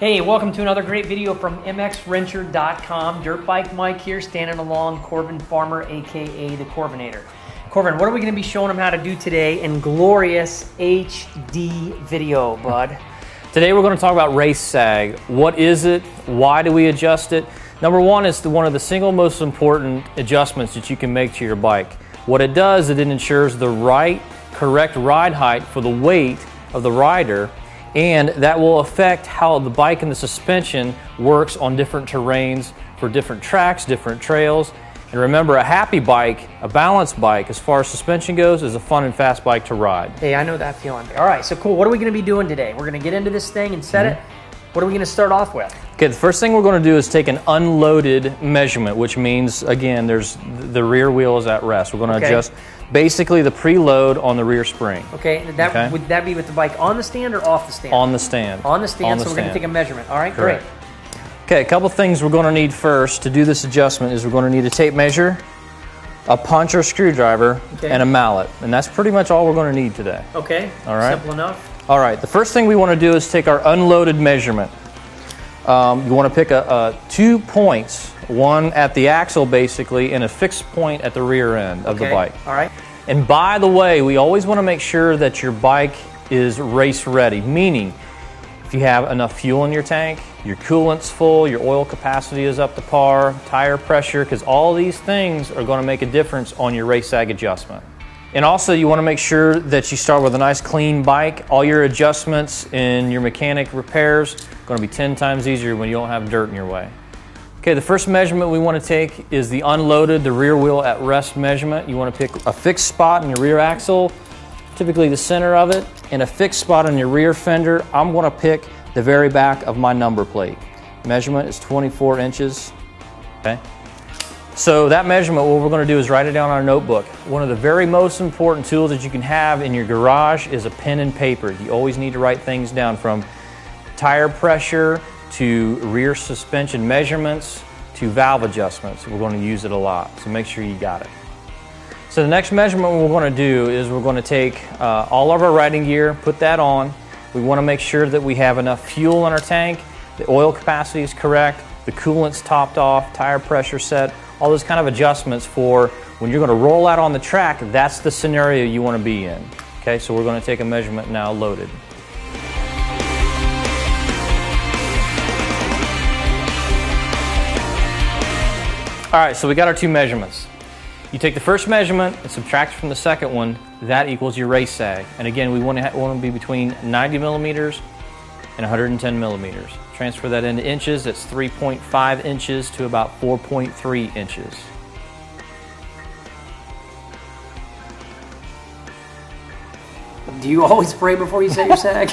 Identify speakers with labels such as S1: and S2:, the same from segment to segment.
S1: Hey, welcome to another great video from mxwrencher.com. Dirt Bike Mike here, standing along Corvin Farmer, aka the Corvinator. Corvin, what are we going to be showing them how to do today in glorious HD video, bud?
S2: Today we're going to talk about race sag. What is it? Why do we adjust it? Number one, it's one of the single most important adjustments that you can make to your bike. What it does is it ensures the correct ride height for the weight of the rider, and that will affect how the bike and the suspension works on different terrains for different tracks, different trails. And remember, a happy bike, a balanced bike, as far as suspension goes, is a fun and fast bike to ride.
S1: Hey, I know that feeling. All right, so cool. What are we going to be doing today? We're going to get into this thing and set it. What are we going to start off with?
S2: Okay, the first thing we're going to do is take an unloaded measurement, which means, again, the rear wheel is at rest. We're going to adjust basically the preload on the rear spring.
S1: Okay, would that be with the bike on the stand or off the stand?
S2: On the stand.
S1: On the stand, so we're going to take a measurement. All right,
S2: correct.
S1: Great.
S2: Okay, a couple things we're going to need first to do this adjustment is we're going to need a tape measure, a punch or screwdriver, and a mallet. And that's pretty much all we're going to need today.
S1: Okay,
S2: all right.
S1: Simple enough.
S2: All right, the first thing we want to do is take our unloaded measurement. You want to pick 2 points, one at the axle basically, and a fixed point at the rear end of the bike.
S1: All right.
S2: And by the way, we always want to make sure that your bike is race ready, meaning if you have enough fuel in your tank, your coolant's full, your oil capacity is up to par, tire pressure, because all these things are going to make a difference on your race sag adjustment. And also you want to make sure that you start with a nice clean bike. All your adjustments and your mechanic repairs are going to be 10 times easier when you don't have dirt in your way. Okay, the first measurement we want to take is the unloaded, the rear wheel at rest measurement. You want to pick a fixed spot in your rear axle, typically the center of it, and a fixed spot on your rear fender. I'm going to pick the very back of my number plate. Measurement is 24 inches. Okay. So that measurement, what we're going to do is write it down on our notebook. One of the very most important tools that you can have in your garage is a pen and paper. You always need to write things down, from tire pressure to rear suspension measurements to valve adjustments. We're going to use it a lot, so make sure you got it. So the next measurement we're going to do is we're going to take all of our riding gear, put that on. We want to make sure that we have enough fuel in our tank, the oil capacity is correct, the coolant's topped off, tire pressure set, all those kind of adjustments for when you're going to roll out on the track. That's the scenario you want to be in. Okay, so we're going to take a measurement now loaded. All right, so we got our 2 measurements. You take the first measurement and subtract from the second one. That equals your race sag. And again, we want to be between 90 millimeters and 110 millimeters. Transfer that into inches. That's 3.5 inches to about 4.3 inches.
S1: Do you always pray before you set your sag?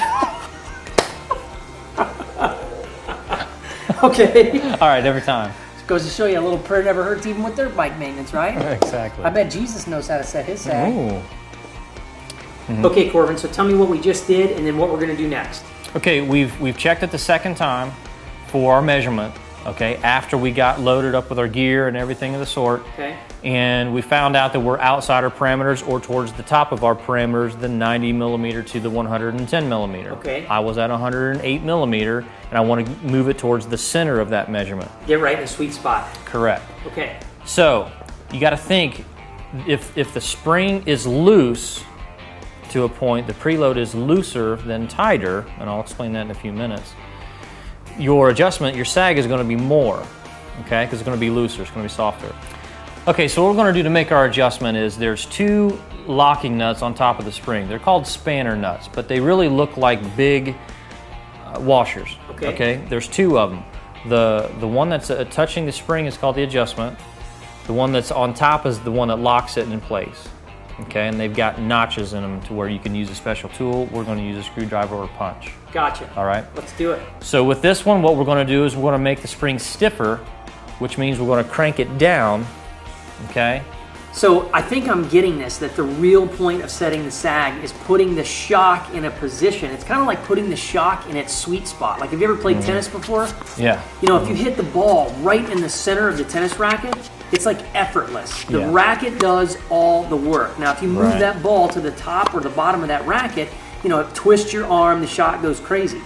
S1: Okay.
S2: All right, every time.
S1: Goes to show you, a little prayer never hurts, even with dirt bike maintenance, right?
S2: Exactly.
S1: I bet Jesus knows how to set his sag.
S2: Ooh.
S1: Okay, Corvin, so tell me what we just did and then what we're going to do next.
S2: Okay, we've checked it the second time for our measurement, okay, after we got loaded up with our gear and everything of the sort. Okay. And we found out that we're outside our parameters, or towards the top of our parameters, the 90 millimeter to the 110 millimeter. Okay. I was at 108 millimeter, and I want to move it towards the center of that measurement.
S1: Get right in the sweet spot.
S2: Correct.
S1: Okay.
S2: So you got to think, if the spring is loose to a point, the preload is looser than tighter, and I'll explain that in a few minutes, your adjustment, your sag is going to be more, okay, because it's going to be looser, it's going to be softer. Okay, so what we're going to do to make our adjustment is there's 2 locking nuts on top of the spring. They're called spanner nuts, but they really look like big washers. Okay. There's 2 of them. The one that's touching the spring is called the adjustment. The one that's on top is the one that locks it in place. Okay, and they've got notches in them to where you can use a special tool. We're going to use a screwdriver or a punch.
S1: Gotcha.
S2: All right.
S1: Let's do it.
S2: So with this one, what we're going to do is we're going to make the spring stiffer, which means we're going to crank it down. Okay.
S1: So I think I'm getting this, that the real point of setting the sag is putting the shock in a position. It's kind of like putting the shock in its sweet spot. Like, have you ever played tennis before?
S2: Yeah.
S1: You know, if you hit the ball right in the center of the tennis racket, it's like effortless. The racket does all the work. Now, if you move that ball to the top or the bottom of that racket, twist your arm, the shot goes crazy.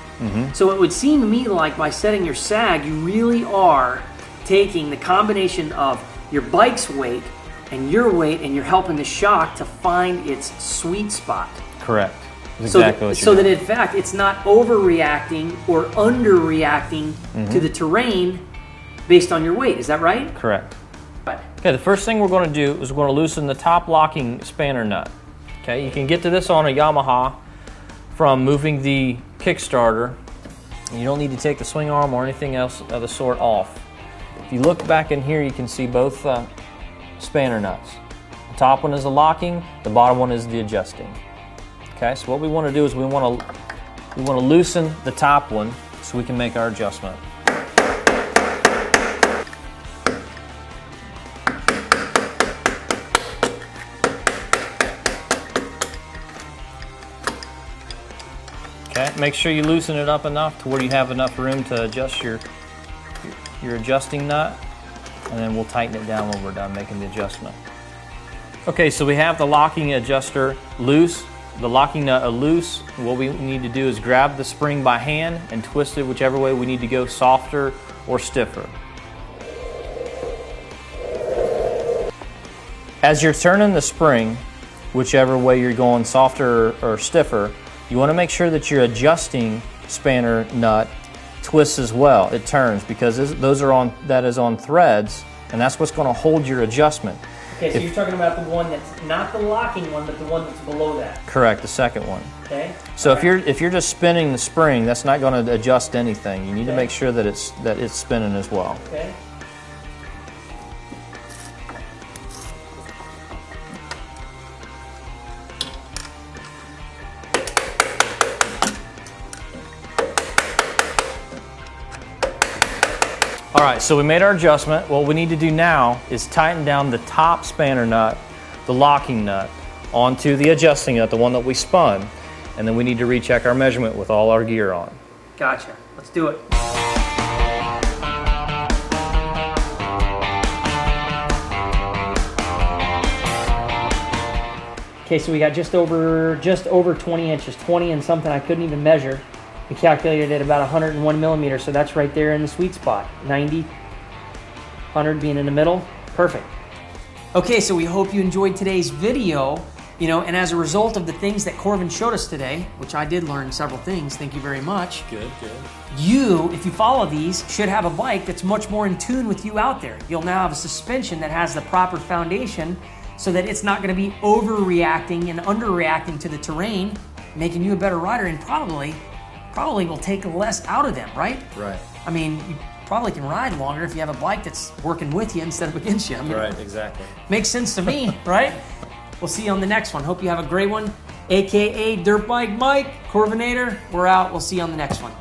S1: So it would seem to me like by setting your sag, you really are taking the combination of your bike's weight and your weight, and you're helping the shock to find its sweet spot.
S2: Correct. That's
S1: So,
S2: exactly what
S1: so
S2: you're
S1: that
S2: doing.
S1: in fact, it's not overreacting or underreacting to the terrain based on your weight. Is that right?
S2: Correct.
S1: Right.
S2: Okay, the first thing we're going to do is we're going to loosen the top locking spanner nut. Okay, you can get to this on a Yamaha from moving the Kickstarter. You don't need to take the swing arm or anything else of the sort off. If you look back in here, you can see both spanner nuts. The top one is the locking, the bottom one is the adjusting. Okay, so what we want to do is we want to loosen the top one so we can make our adjustment. Okay, make sure you loosen it up enough to where you have enough room to adjust your adjusting nut, and then we'll tighten it down when we're done making the adjustment. Okay, so we have the locking adjuster loose, the locking nut loose. What we need to do is grab the spring by hand and twist it whichever way we need to go, softer or stiffer. As you're turning the spring, whichever way you're going, softer or stiffer, you want to make sure that your adjusting spanner nut twists as well. It turns because that is on threads, and that's what's going to hold your adjustment.
S1: Okay, so you're talking about the one that's not the locking one, but the one that's below that.
S2: Correct, the second one.
S1: Okay.
S2: So if you're just spinning the spring, that's not going to adjust anything. You need to make sure that it's spinning as well.
S1: Okay.
S2: All right, so we made our adjustment. What we need to do now is tighten down the top spanner nut, the locking nut, onto the adjusting nut, the one that we spun, and then we need to recheck our measurement with all our gear on.
S1: Gotcha. Let's do it. Okay, so we got just over 20 inches, 20 and something I couldn't even measure. We calculated it about 101 millimeters, so that's right there in the sweet spot. 90, 100 being in the middle, perfect. Okay, so we hope you enjoyed today's video, and as a result of the things that Corvin showed us today, which I did learn several things, thank you very much.
S2: Good.
S1: You, if you follow these, should have a bike that's much more in tune with you out there. You'll now have a suspension that has the proper foundation so that it's not going to be overreacting and underreacting to the terrain, making you a better rider, and probably will take less out of them, right?
S2: Right.
S1: I mean, you probably can ride longer if you have a bike that's working with you instead of against you. I mean,
S2: Right, exactly.
S1: makes sense to me, right? We'll see you on the next one. Hope you have a great one. AKA Dirt Bike Mike, Corvinator. We're out. We'll see you on the next one.